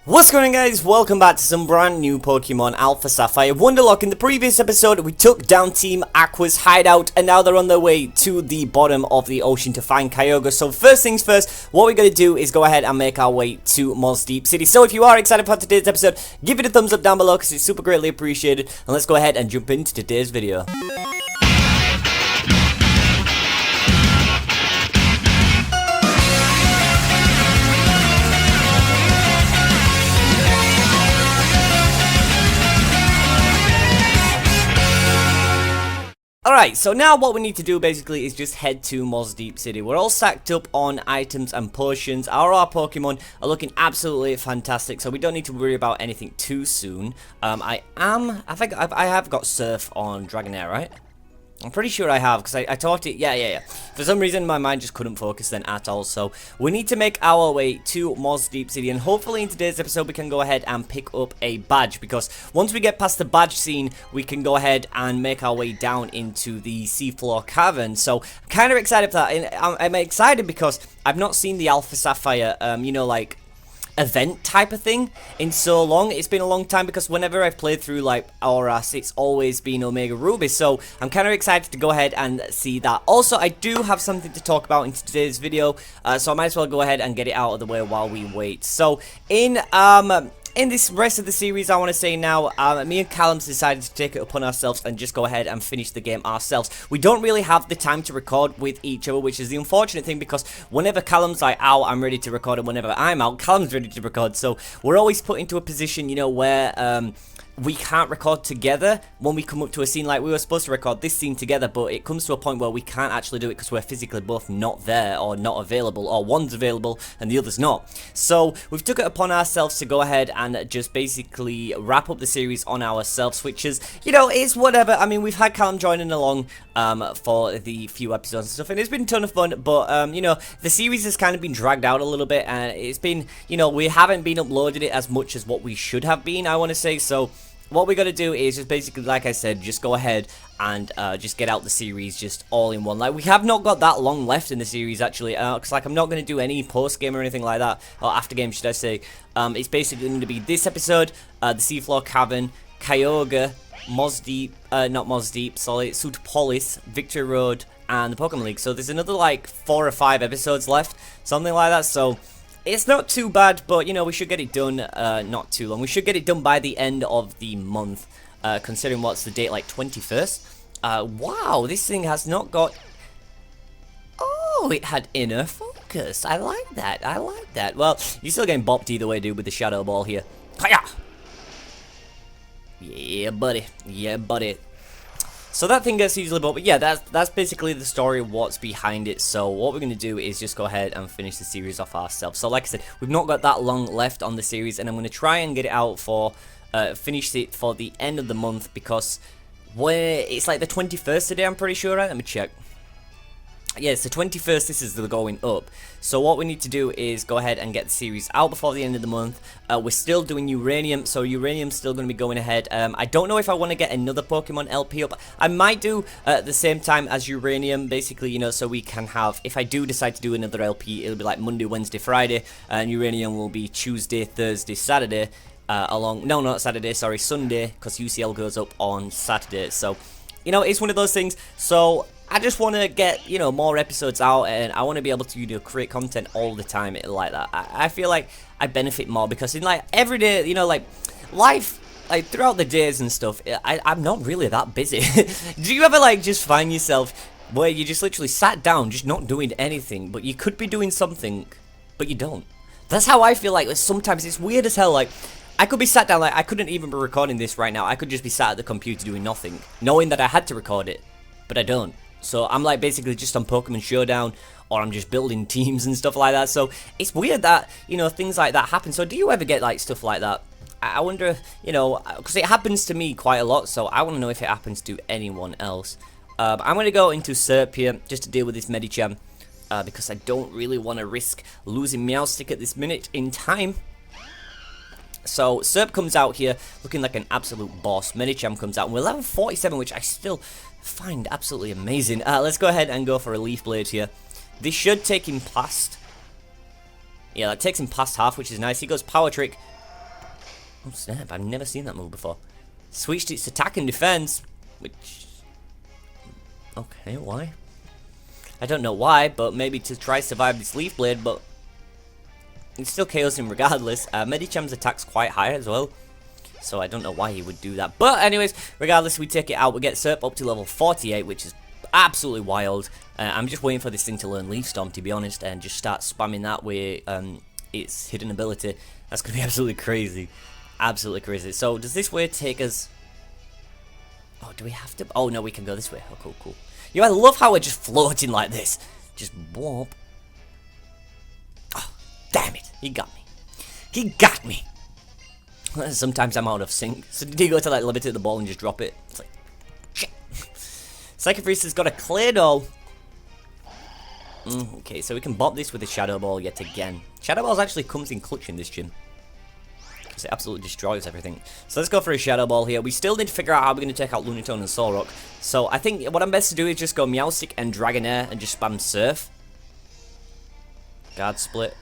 What's going on, guys? Welcome back to some brand new Pokemon Alpha Sapphire Wonderlocke. In the previous episode, we took down Team Aqua's hideout, and now they're on their way to the bottom of the ocean to find Kyogre. So first things first, what we're going to do is go ahead and make our way to Deep City. So if you are excited for today's episode, give it a thumbs up down below because it's super greatly appreciated. And let's go ahead and jump into today's video. Alright, so now what we need to do basically is just head to Deep City. We're all stacked up on items and potions. Our Pokemon are looking absolutely fantastic, so we don't need to worry about anything too soon. I think I have got Surf on Dragonair, right? I'm pretty sure I have, because I taught it, yeah. For some reason, my mind just couldn't focus then at all, so we need to make our way to Deep City, and hopefully in today's episode, we can go ahead and pick up a badge, because once we get past the badge scene, we can go ahead and make our way down into the seafloor cavern, so I'm kind of excited for that, and I'm excited because I've not seen the Alpha Sapphire, you know, like, event type of thing in so long. It's been a long time because whenever I've played through like Auras, it's always been Omega Ruby, so I'm kind of excited to go ahead and see that. Also, I do have something to talk about in today's video, so I might as well go ahead and get it out of the way while we wait. So in this rest of the series, I want to say now, me and Callum's decided to take it upon ourselves and just go ahead and finish the game ourselves. We don't really have the time to record with each other, which is the unfortunate thing, because whenever Callum's like out, I'm ready to record, and whenever I'm out, Callum's ready to record. So we're always put into a position, you know, where we can't record together when we come up to a scene. Like, we were supposed to record this scene together, but it comes to a point where we can't actually do it because we're physically both not there or not available, or one's available and the other's not. So we've took it upon ourselves to go ahead and just basically wrap up the series on ourselves, which is, you know, it's whatever. I mean, we've had Callum joining along for the few episodes and stuff, and it's been a ton of fun, but you know, the series has kind of been dragged out a little bit, and it's been, you know, we haven't been uploading it as much as what we should have been, I want to say. So what we're going to do is just basically, like I said, just go ahead and just get out the series just all in one. Like, we have not got that long left in the series, actually, because, like, I'm not going to do any post-game or anything like that, or after-game, should I say. It's basically going to be this episode, the Seafloor Cavern, Kyogre, not Deep, sorry, Sootopolis, Victory Road, and the Pokemon League. So there's another, like, 4 or 5 episodes left, something like that, so it's not too bad, but, you know, we should get it done not too long. We should get it done by the end of the month, considering what's the date, like 21st. Wow, this thing has not got... Oh, it had inner focus. I like that. I like that. Well, you're still getting bopped either way, dude, with the Shadow Ball here. Hiya! Yeah, buddy. Yeah, buddy. So that thing gets easily bought, but yeah, that's basically the story of what's behind it. So what we're going to do is just go ahead and finish the series off ourselves. So like I said, we've not got that long left on the series, and I'm going to try and get it out for, finish it for the end of the month, because it's like the 21st today, I'm pretty sure, right? Let me check. Yeah, it's the 21st, this is the going up. So what we need to do is go ahead and get the series out before the end of the month. We're still doing Uranium, so Uranium's still going to be going ahead. I don't know if I want to get another Pokemon LP up. I might do at the same time as Uranium, basically, you know, so we can have, if I do decide to do another LP, it'll be like Monday, Wednesday, Friday, and Uranium will be Tuesday, Thursday, Saturday, no, not Saturday, sorry, Sunday, because UCL goes up on Saturday. So, you know, it's one of those things. So I just want to get, you know, more episodes out, and I want to be able to, you know, create content all the time like that. I feel like I benefit more because in, like, every day, you know, like, life, like, throughout the days and stuff, I'm not really that busy. Do you ever, like, just find yourself where you just literally sat down, just not doing anything, but you could be doing something, but you don't? That's how I feel like sometimes. It's weird as hell, like, I could be sat down, like, I couldn't even be recording this right now. I could just be sat at the computer doing nothing, knowing that I had to record it, but I don't. So I'm like basically just on Pokemon Showdown, or I'm just building teams and stuff like that. So it's weird that, you know, things like that happen. So do you ever get like stuff like that? I wonder, you know, because it happens to me quite a lot. So I want to know if it happens to anyone else. I'm going to go into Serp here just to deal with this Medicham, because I don't really want to risk losing Meowstic at this minute in time. So Serp comes out here looking like an absolute boss. Medicham comes out, and we're level 47, which I still find absolutely amazing. Let's go ahead and go for a Leaf Blade here. This should take him past. Yeah, that takes him past half, which is nice. He goes Power Trick. Oh snap, I've never seen that move before. Switched its attack and defense, which... Okay, why? I don't know why, but maybe to try survive this Leaf Blade, but... It still KOs him regardless. Medicham's attack's quite high as well, so I don't know why he would do that. But anyways, regardless, we take it out. We get Serp up to level 48, which is absolutely wild. I'm just waiting for this thing to learn Leaf Storm, to be honest, and just start spamming that with its hidden ability. That's going to be absolutely crazy. Absolutely crazy. So, does this way take us... Oh, do we have to... Oh, no, we can go this way. Oh, cool, cool. I love how we're just floating like this. Just warp. Oh, damn it. He got me. He got me. Sometimes I'm out of sync. So did he go to like levitate the ball and just drop it? It's like, shit. Psychic Priest has got a clear doll. Okay, so we can bop this with a Shadow Ball yet again. Shadow Balls actually comes in clutch in this gym, because it absolutely destroys everything. So let's go for a Shadow Ball here. We still need to figure out how we're going to take out Lunatone and Solrock. So I think what I'm best to do is just go Meowstic and Dragonair and just spam Surf. Guard split.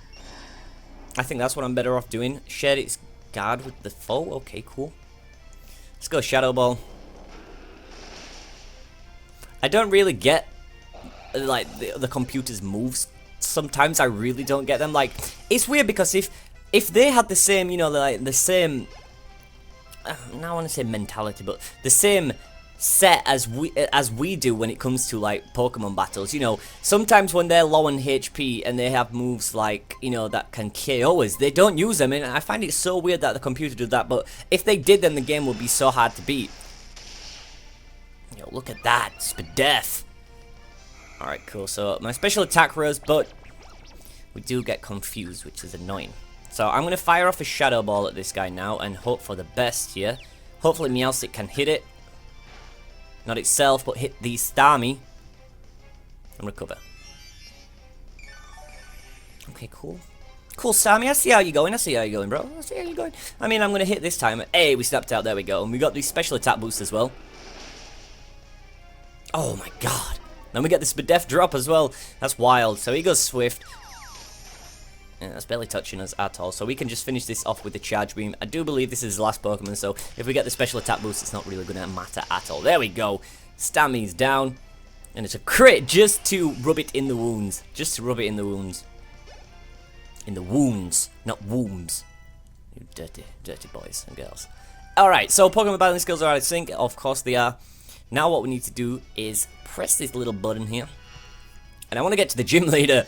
I think that's what I'm better off doing. Shared its guard with the foe. Okay, cool. Let's go Shadow Ball. I don't really get like the computer's moves. Sometimes I really don't get them. Like, it's weird because if they had the same, you know, like the same, now I want to say mentality, but the same set as we do when it comes to like Pokemon battles. You know, sometimes when they're low on HP and they have moves like, you know, that can KO us, they don't use them, and I find it so weird that the computer did that. But if they did, then the game would be so hard to beat. Yo, look at that, Spadef. Alright, cool. So my special attack rose, but we do get confused, which is annoying. So I'm going to fire off a Shadow Ball at this guy now and hope for the best here. Hopefully Meowstic can hit it. Not itself, but hit the Starmie. And recover. Okay, cool. Cool, Starmie. I see how you're going. I see how you're going, bro. I see how you're going. I mean, I'm going to hit this time. Hey, we snapped out. There we go. And we got the special attack boost as well. Oh, my God. Then we get this Spadef drop as well. That's wild. So he goes Swift. Yeah, that's barely touching us at all. So we can just finish this off with the Charge Beam. I do believe this is his last Pokemon, so if we get the special attack boost, it's not really going to matter at all. There we go. Stammy's down. And it's a crit just to rub it in the wounds. Just to rub it in the wounds. In the wounds, not wombs. You dirty, dirty boys and girls. Alright, so Pokemon battling skills are out of sync. Of course they are. Now what we need to do is press this little button here. And I want to get to the gym leader.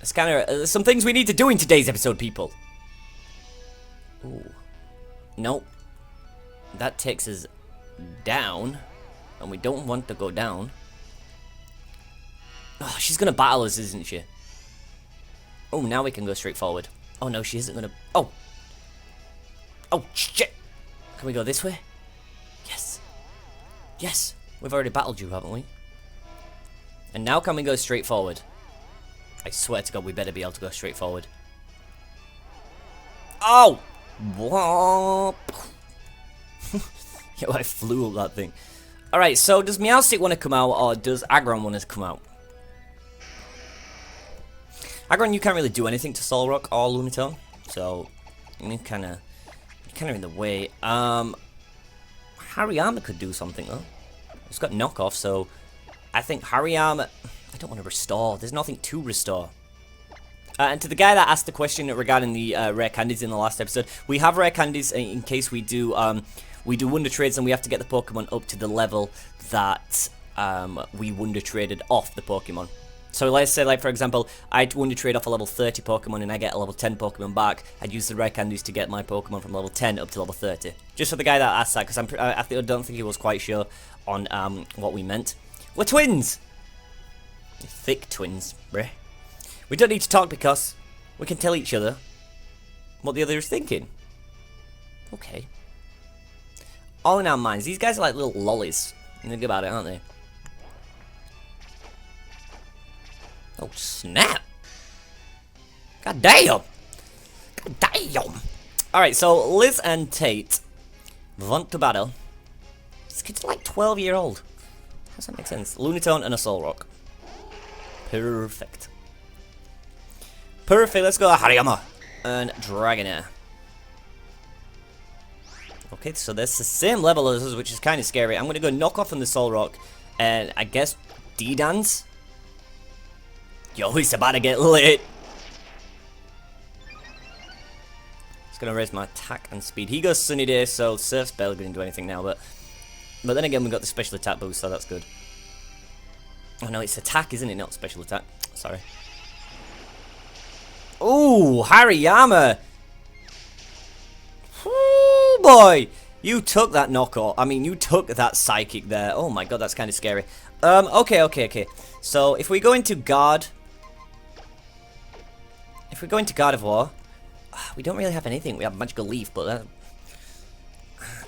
It's kind of some things we need to do in today's episode, people. Ooh. Nope. That takes us down. And we don't want to go down. Oh, she's going to battle us, isn't she? Oh, now we can go straight forward. Oh, no, she isn't going to... Oh. Oh, shit. Can we go this way? Yes. Yes. We've already battled you, haven't we? And now can we go straight forward? I swear to God, we better be able to go straight forward. Oh! Whoop. Yo, I flew up that thing. Alright, so does Meowstic want to come out, or does Aggron want to come out? Aggron, you can't really do anything to Solrock or Lunatone, so you're kind of in the way. Hariyama could do something though. It's got knockoff, so I think Hariyama... I don't want to restore. There's nothing to restore. And to the guy that asked the question regarding the rare candies in the last episode, we have rare candies in case we do wonder trades and we have to get the Pokemon up to the level that we wonder traded off the Pokemon. So let's say, like for example, I'd wonder trade off a level 30 Pokemon and I get a level 10 Pokemon back. I'd use the rare candies to get my Pokemon from level 10 up to level 30. Just for the guy that asked that, because I don't think he was quite sure on what we meant. We're twins. Thick twins, bruh. We don't need to talk because we can tell each other what the other is thinking. Okay. All in our minds. These guys are like little lollies. Think about it, aren't they? Oh, snap. God damn. God damn. Alright, so Liz and Tate want to battle. This kid's like 12-year-old. How does that make sense? Lunatone and a Solrock. Perfect. Perfect, let's go Hariyama and Dragonair. Okay, so that's the same level as us, which is kind of scary. I'm going to go knock off on the Soul Rock, and I guess D-Dance? Yo, it's about to get lit. It's going to raise my attack and speed. He goes Sunny Day, so Surf's barely going to do anything now, but then again, we got the special attack boost, so that's good. Oh no, it's attack, isn't it? Not special attack. Sorry. Ooh, Hariyama! Ooh, boy! You took that knockout. I mean, you took that psychic there. Oh my god, that's kind of scary. Okay. So, if we go into guard... If we go into Guard of War... We don't really have anything. We have Magical Leaf, but...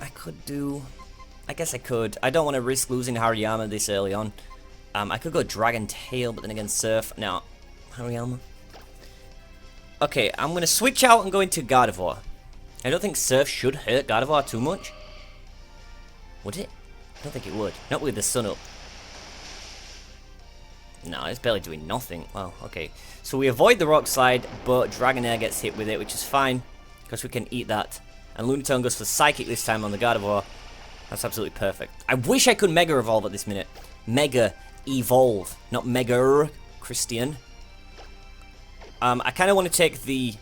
I could do... I guess I could. I don't want to risk losing Hariyama this early on. I could go Dragon Tail, but then again Surf. No. Hariyama. Okay, I'm going to switch out and go into Guard of War. I don't think Surf should hurt God of War too much. Would it? I don't think it would. Not with the sun up. No, it's barely doing nothing. Well, okay. So we avoid the Rock Slide, but Dragonair gets hit with it, which is fine. Because we can eat that. And Lunatone goes for Psychic this time on the God of War. That's absolutely perfect. I wish I could Mega Evolve at this minute. Mega Evolve. Not Mega Christian. I kind of want to take the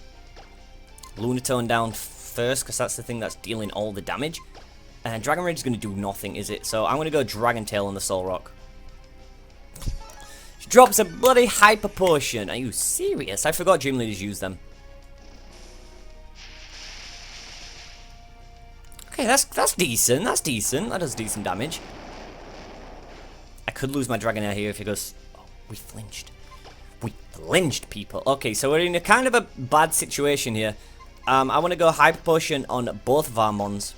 Lunatone down first, because that's the thing that's dealing all the damage. And Dragon Rage is going to do nothing, is it? So I'm going to go Dragon Tail on the Soul Rock. She drops a bloody Hyper Potion. Are you serious? I forgot Gym Leaders use them. Okay, that's decent. That's decent. That does decent damage. I could lose my Dragonair here if he goes... Oh, we flinched. We flinched, people. Okay, so we're in a kind of a bad situation here. I want to go Hyper Potion on both of our Mons.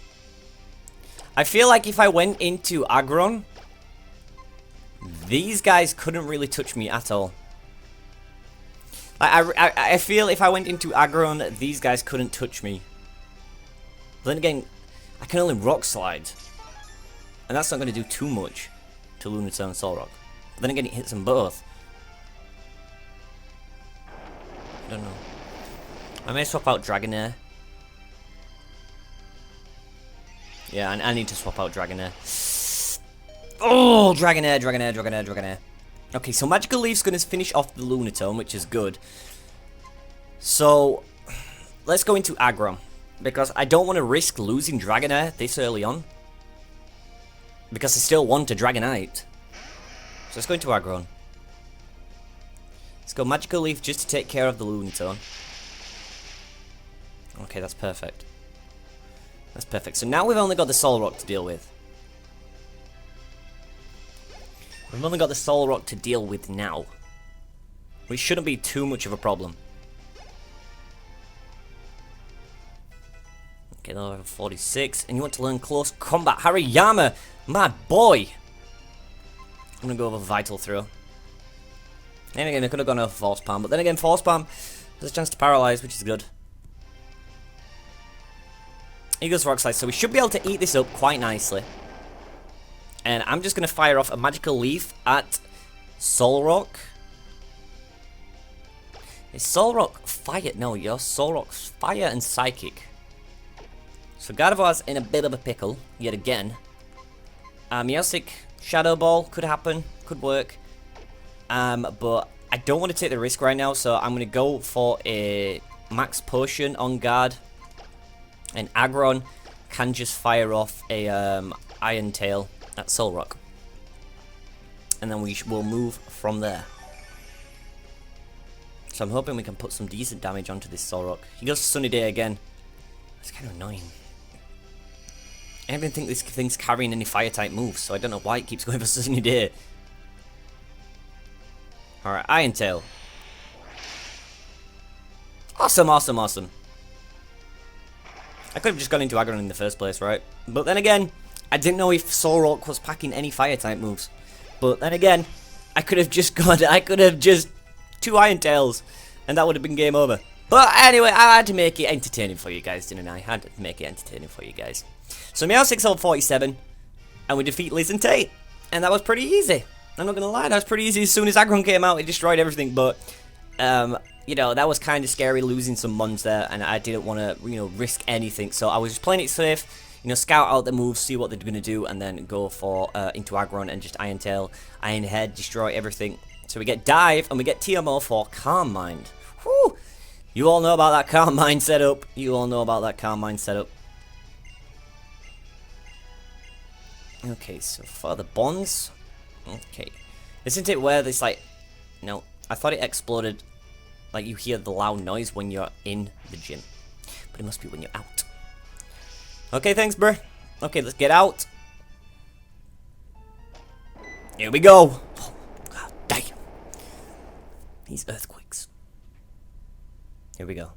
I feel like if I went into Aggron, these guys couldn't really touch me at all. I feel if I went into Aggron, these guys couldn't touch me. But then again, I can only Rock Slide. And that's not going to do too much to Lunatone and Soul Rock. But then again, it hits them both. I don't know. I may swap out Dragonair. Yeah, I need to swap out Dragonair. Oh, Dragonair. Okay, so Magical Leaf's going to finish off the Lunatone, which is good. So, let's go into Aggron. Because I don't want to risk losing Dragonair this early on. Because I still want a Dragonite. So let's go into Aggron. Let's go Magical Leaf just to take care of the Lunatone. Okay, that's perfect. That's perfect. So now we've only got the Soul Rock to deal with. We've only got the Soul Rock to deal with now. Which shouldn't be too much of a problem. Okay, level 46. And you want to learn Close Combat. Hariyama, my boy. I'm going to go over Vital Throw. And again, I could have gone over Force Palm. But then again, Force Palm has a chance to paralyze, which is good. He goes Rock Slide, so we should be able to eat this up quite nicely. And I'm just going to fire off a Magical Leaf at Soul Rock. Is Soul Rock Fire? No, your Soul Rock's Fire and Psychic. So Gardevoir's in a bit of a pickle, yet again. Meowstic Shadow Ball could happen, could work. But I don't want to take the risk right now, so I'm going to go for a Max Potion on guard. And Aggron can just fire off a Iron Tail at Soul Rock. And then we'll move from there. So I'm hoping we can put some decent damage onto this Soul Rock. He goes Sunny Day again. That's kind of annoying. I don't even think this thing's carrying any Fire-type moves, so I don't know why it keeps going for Sunny Day. Alright, Iron Tail. Awesome. I could have just gone into Aggron in the first place, right? But then again, I didn't know if Soul Rock was packing any Fire-type moves. But then again, I could have just 2 Iron Tails, and that would have been game over. But anyway, I had to make it entertaining for you guys, didn't I? I had to make it entertaining for you guys. So Meowstic's level 47, and we defeat Liz and Tate. And that was pretty easy. I'm not going to lie, that was pretty easy. As soon as Aggron came out, it destroyed everything. But, you know, that was kind of scary losing some mons there, and I didn't want to, risk anything. So I was just playing it safe, you know, scout out the moves, see what they're going to do, and then go for into Aggron and just Iron Tail, Iron Head, destroy everything. So we get Dive, and we get TMO for Calm Mind. Whew! You all know about that Calm Mind setup. You all know about that Calm Mind setup. Okay, so for the bonds. Okay. Isn't it where this, like... No, I thought it exploded. Like, you hear the loud noise when you're in the gym. But it must be when you're out. Okay, thanks, bruh. Okay, let's get out. Here we go. Oh, God damn. These earthquakes. Here we go.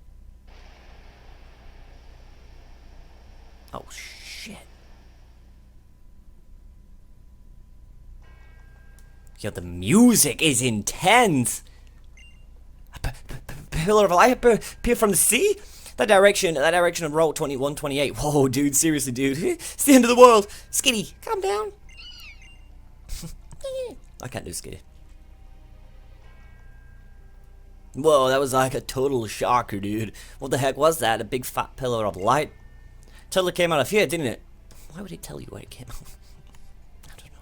Oh, shit. Yo, the music is intense. A pillar of light appear from the sea? That direction of Route 2128. Whoa, dude, seriously, dude. It's the end of the world. Skitty, calm down. I can't do Skitty. Whoa, that was like a total shocker, dude. What the heck was that? A big fat pillar of light? Totally came out of here, didn't it? Why would it tell you where it came out? I don't know.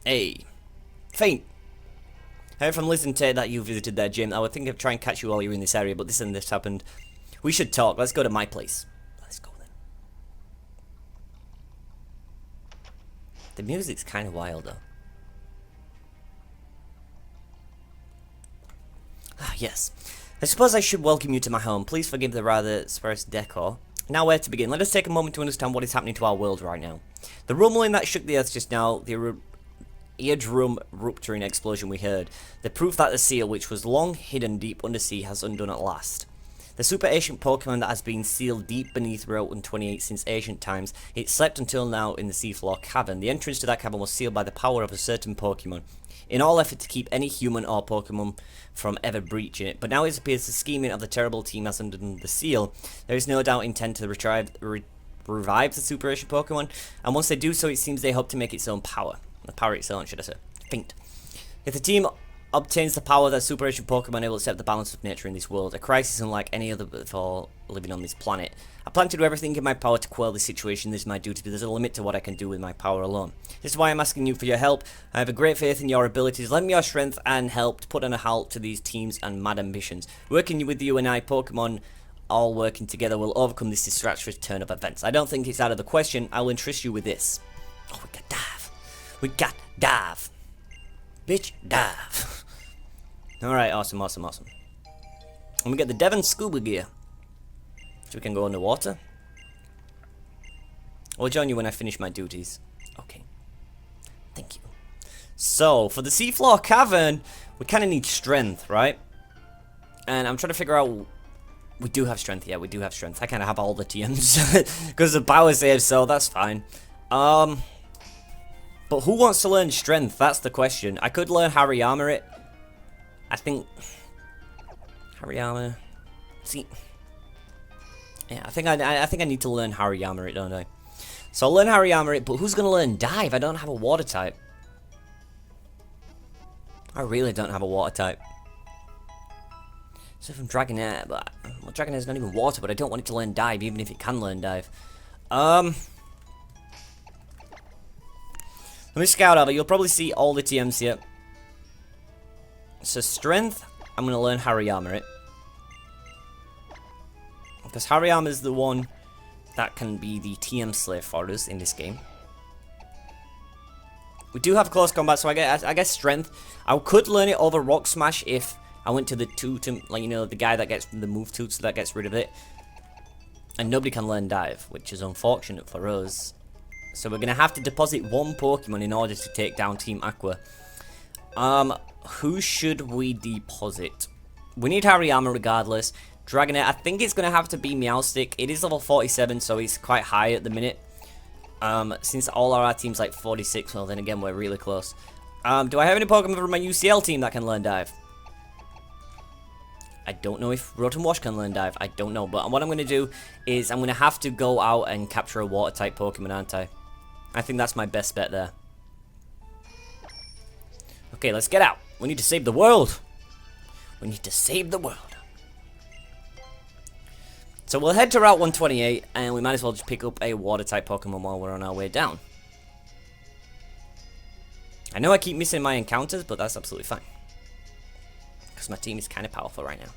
Hey. Feint. I heard from Liz and Ted that you visited their gym. I would think of trying to catch you while you're in this area, but this and this happened. We should talk. Let's go to my place. Let's go then. The music's kind of wild, though. Ah, yes. I suppose I should welcome you to my home. Please forgive the rather sparse decor. Now where to begin? Let us take a moment to understand what is happening to our world right now. The rumbling that shook the earth just now, the eardrum rupturing explosion we heard, the proof that the seal, which was long hidden deep undersea, has undone at last. The super ancient Pokemon that has been sealed deep beneath Route 128 since ancient times, it slept until now in the seafloor cavern. The entrance to that cavern was sealed by the power of a certain Pokemon, in all effort to keep any human or Pokemon from ever breaching it. But now it appears the scheming of the terrible team has undone the seal. There is no doubt intent to revive the super ancient Pokemon, and once they do so, it seems they hope to make its own power. The power its own, should I say. Feint. If the team obtains the power that super ancient Pokemon, it will accept the balance of nature in this world. A crisis unlike any other for living on this planet. I plan to do everything in my power to quell this situation. This is my duty, but there's a limit to what I can do with my power alone. This is why I'm asking you for your help. I have a great faith in your abilities. Lend me your strength and help to put on a halt to these teams and mad ambitions. Working with you and I, Pokemon, all working together, will overcome this disastrous turn of events. I don't think it's out of the question. I will entrust you with this. Oh, we got Dive. We got Dive. Bitch, Dive. Alright, awesome. And we get the Devon Scuba Gear. So we can go underwater. I'll join you when I finish my duties. Okay. Thank you. So, for the seafloor cavern, we kind of need strength, right? And I'm trying to figure out... We do have strength, yeah, we do have strength. I kind of have all the TMs. Because of power save, so that's fine. But who wants to learn strength? That's the question. I could learn Hariyama it. I think... Hariyama... See... Yeah, I think I need to learn Hariyama it, don't I? So I'll learn Hariyama it, but who's going to learn Dive? I don't have a water type. I really don't have a water type. So from Dragonair, but... Well, Dragonair's not even water, but I don't want it to learn Dive, even if it can learn Dive. Let me scout over. You'll probably see all the TMs here. So strength, I'm going to learn Hariyama it. Because Hariyama is the one that can be the TM slave for us in this game. We do have close combat, so I guess strength. I could learn it over Rock Smash if I went to the like, you know, the guy that gets the move to, so that gets rid of it. And nobody can learn Dive, which is unfortunate for us. So we're going to have to deposit one Pokemon in order to take down Team Aqua. Who should we deposit? We need Hariyama regardless. Dragonair, I think it's going to have to be Meowstic. It is level 47, so it's quite high at the minute. Since all our team's like 46, well then again, we're really close. Do I have any Pokemon from my UCL team that can learn Dive? I don't know if Rotom Wash can learn Dive. I don't know, but what I'm going to do is I'm going to have to go out and capture a Water-type Pokemon, aren't I? I think that's my best bet there. Okay, let's get out. We need to save the world. We need to save the world. So we'll head to Route 128, and we might as well just pick up a Water-type Pokemon while we're on our way down. I know I keep missing my encounters, but that's absolutely fine. Because my team is kind of powerful right now.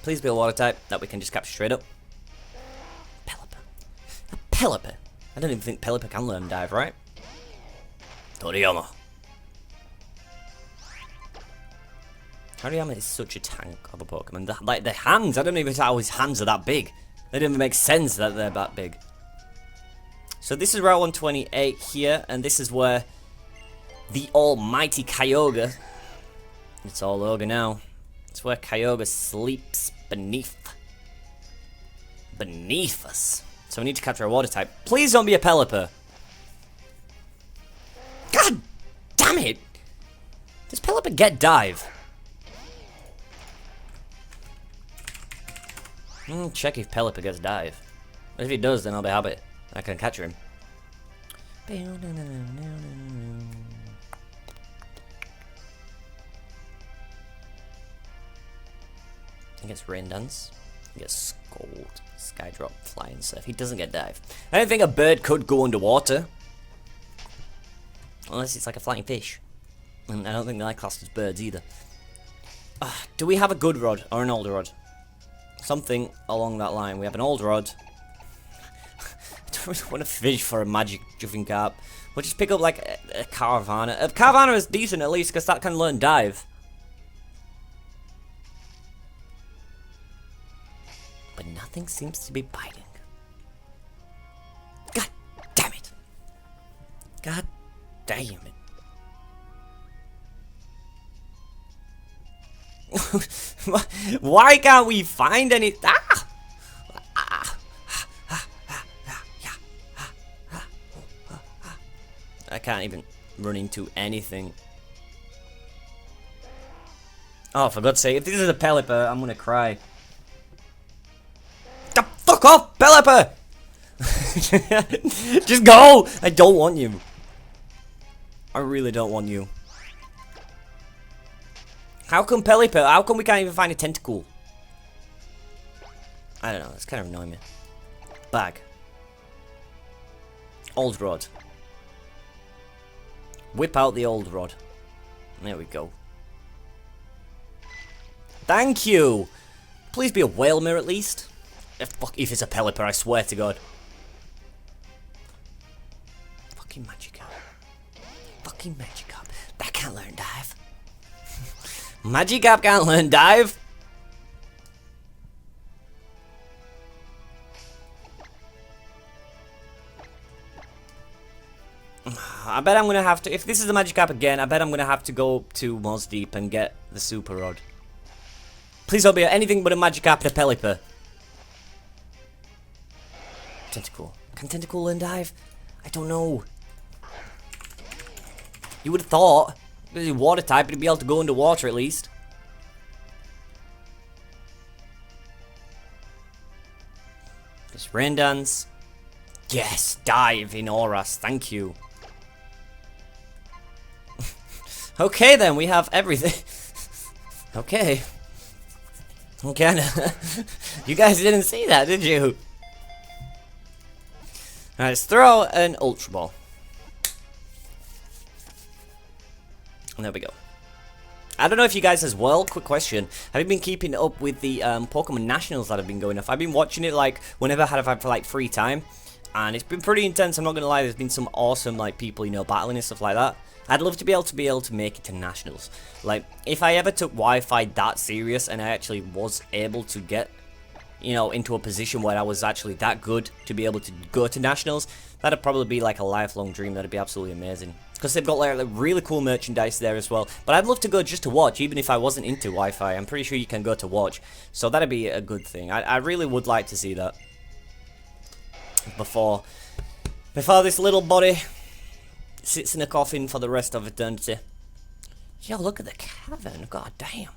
Please be a Water-type that we can just capture straight up. Pelipper. A Pelipper. I don't even think Pelipper can learn Dive, right? Toriyama. Toriyama is such a tank of a Pokemon. Like, the hands, I don't even know how his hands are that big. They don't even make sense that they're that big. So this is Route 128 here, and this is where the almighty Kyogre, it's all over now, it's where Kyogre sleeps beneath us. So we need to capture a Water type. Please don't be a Pelipper. God damn it! Does Pelipper get Dive? Check if Pelipper gets Dive. If he does, then I'll be happy. I can catch him. He gets Rain Dance. He gets Scold, Skydrop, Flying Surf. He doesn't get Dive. I don't think a bird could go underwater. Unless it's like a flying fish. And I don't think they're classed as birds either. Do we have a good rod or an old rod? Something along that line. We have an old rod. I don't really want to fish for a magic jumping carp. We'll just pick up like a Carvana. A Carvana is decent at least because that can learn Dive. But nothing seems to be biting. God damn it. God damn it. Why can't we find any? I can't even run into anything. Oh, for God's sake, if this is a Pelipper, I'm gonna cry. Fuck off, Pelipper! Just go! I don't want you. I really don't want you. How come Pelipper? How come we can't even find a Tentacool? I don't know, it's kind of annoying me. Bag. Old rod. Whip out the old rod. There we go. Thank you! Please be a Whalmer at least. If it's a Pelipper, I swear to God. Fucking Magikarp. Fucking Magikarp. That can't learn Dive. Magikarp can't learn Dive. I bet I'm gonna have to, if this is the Magikarp again, I bet I'm gonna have to go to Mosdeep and get the Super Rod. Please don't be anything but a Magikarp and a Pelipper. Tentacool. Can Tentacool learn Dive? I don't know. You would have thought, if it's a water type, it'd be able to go underwater at least. Just Rain Dance. Yes, Dive in Auras, thank you. Okay then, we have everything. Okay. Okay, you guys didn't see that, did you? Alright, let's throw an Ultra Ball. And there we go. I don't know if you guys as well, quick question, have you been keeping up with the Pokemon Nationals that have been going off? I've been watching it like whenever I've had for like free time, and it's been pretty intense, I'm not gonna lie. There's been some awesome like people, you know, battling and stuff like that. I'd love to be able to make it to Nationals. Like, if I ever took Wi-Fi that serious and I actually was able to get, you know, into a position where I was actually that good to be able to go to Nationals, that'd probably be like a lifelong dream. That'd be absolutely amazing. Because they've got like really cool merchandise there as well. But I'd love to go just to watch, even if I wasn't into Wi-Fi. I'm pretty sure you can go to watch. So that'd be a good thing. I really would like to see that. Before this little body sits in a coffin for the rest of eternity. Yo, look at the cavern. God damn.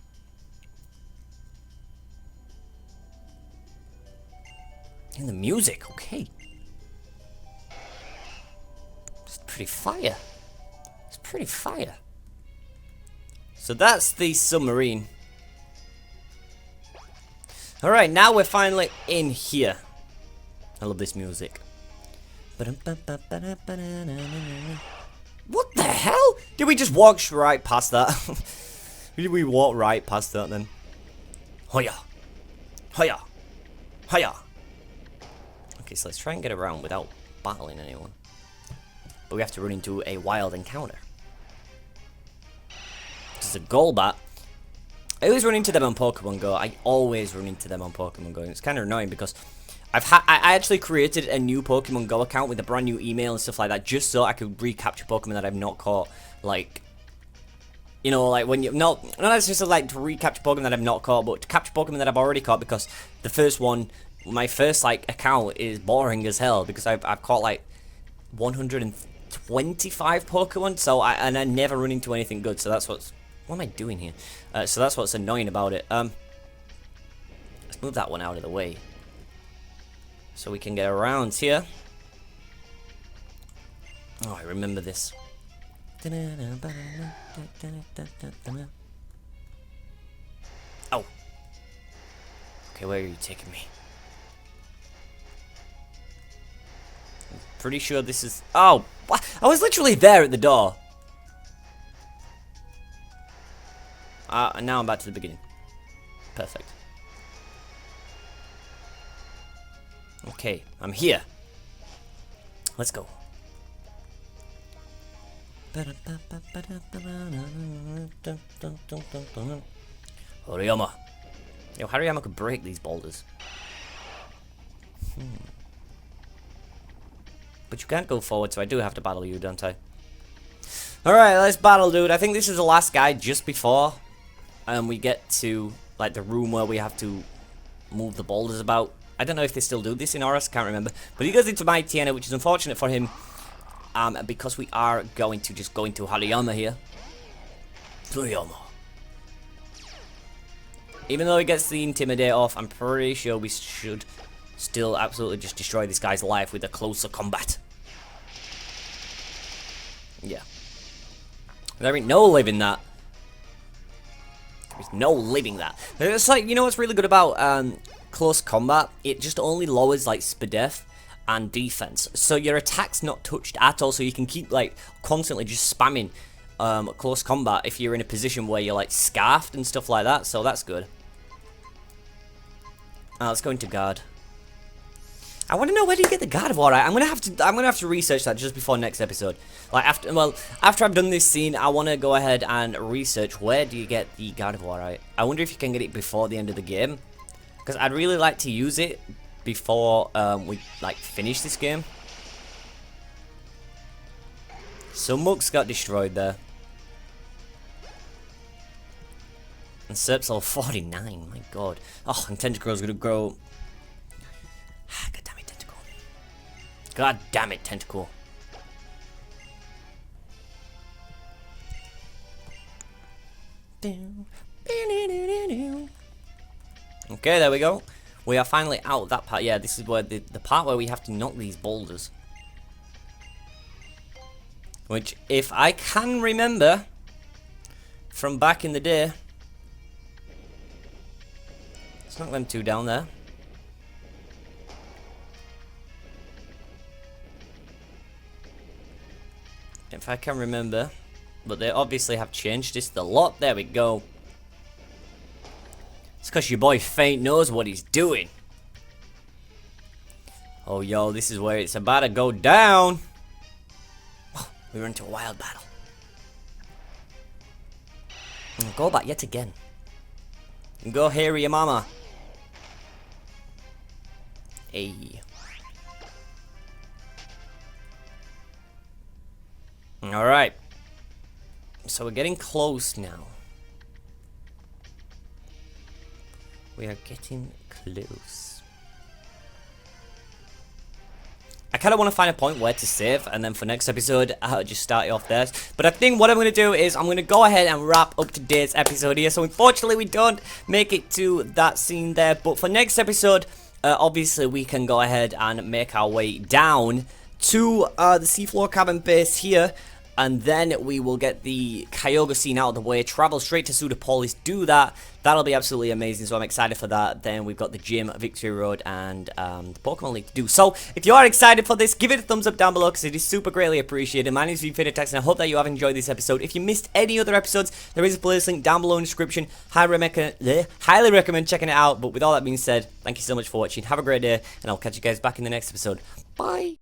And the music, okay. It's pretty fire. It's pretty fire. So that's the submarine. Alright, now we're finally in here. I love this music. What the hell? Did we just walk right past that? Did we walk right past that then? Hoya! Hoya! Hoya! Okay, so let's try and get around without battling anyone. But we have to run into a wild encounter. This is a Golbat. I always run into them on Pokemon Go. I always run into them on Pokemon Go. And it's kind of annoying because I actually created a new Pokemon Go account with a brand new email and stuff like that just so I could recapture Pokemon that I've not caught. Like, you know, like when you not necessarily like to recapture Pokemon that I've not caught, but to capture Pokemon that I've already caught, because the first one, my first like account is boring as hell because I've caught like 125 Pokemon, so I never run into anything good. So that's what's what am I doing here? So that's what's annoying about it. Let's move that one out of the way so we can get around here. Oh, I remember this. Oh. Okay, where are you taking me? I'm pretty sure this is... Oh, what? I was literally there at the door. And now I'm back to the beginning. Perfect. Okay, I'm here. Let's go. Hariyama. Yo, Hariyama could break these boulders. But you can't go forward, so I do have to battle you, don't I? Alright, let's battle, dude. I think this is the last guy just before we get to like the room where we have to move the boulders about. I don't know if they still do this in Oris, can't remember. But he goes into my Tiana, which is unfortunate for him. Because we are going to just go into Hariyama here. Hariyama. Even though he gets the Intimidate off, I'm pretty sure we should still absolutely just destroy this guy's life with a closer combat. Yeah. There ain't no living that. There's no living that. It's like, you know what's really good about close combat? It just only lowers like SPDEF and defense, so your attack's not touched at all, so you can keep like constantly just spamming close combat if you're in a position where you're like scarfed and stuff like that, so that's good. Let's go into guard. I want to know, where do you get the Gardevoir at? I'm gonna have to research that just before next episode. Like after I've done this scene, I want to go ahead and research where do you get the Gardevoir at. I wonder if you can get it before the end of the game, because I'd really like to use it before we like finish this game. So Mux got destroyed there. And Serp's level 49, my god. Oh, and Tentacruel's gonna grow. God damn it, Tentacle. God damn it, Tentacle. Okay, there we go. We are finally out of that part. Yeah, this is where the part where we have to knock these boulders. Which, if I can remember from back in the day, let's knock them two down there. If I can remember. But they obviously have changed this a lot. There we go. It's because your boy Feint knows what he's doing. Oh, yo, this is where it's about to go down. Oh, we were into a wild battle. And go back yet again. And go here, your mama. Hey. Alright. So we're getting close now. We are getting close. I kind of want to find a point where to save, and then for next episode, I'll just start it off there. But I think what I'm going to do is I'm going to go ahead and wrap up today's episode here. So unfortunately, we don't make it to that scene there. But for next episode, obviously, we can go ahead and make our way down to the seafloor cabin base here. and then we will get the Kyogre scene out of the way, travel straight to Pseudopolis, do that. That'll be absolutely amazing, so I'm excited for that. Then we've got the gym, Victory Road, and the Pokemon League to do. So, if you are excited for this, give it a thumbs up down below, because it is super greatly appreciated. My name is FeintAttacks, and I hope that you have enjoyed this episode. If you missed any other episodes, there is a playlist link down below in the description. Highly recommend checking it out. But with all that being said, thank you so much for watching. Have a great day, and I'll catch you guys back in the next episode. Bye!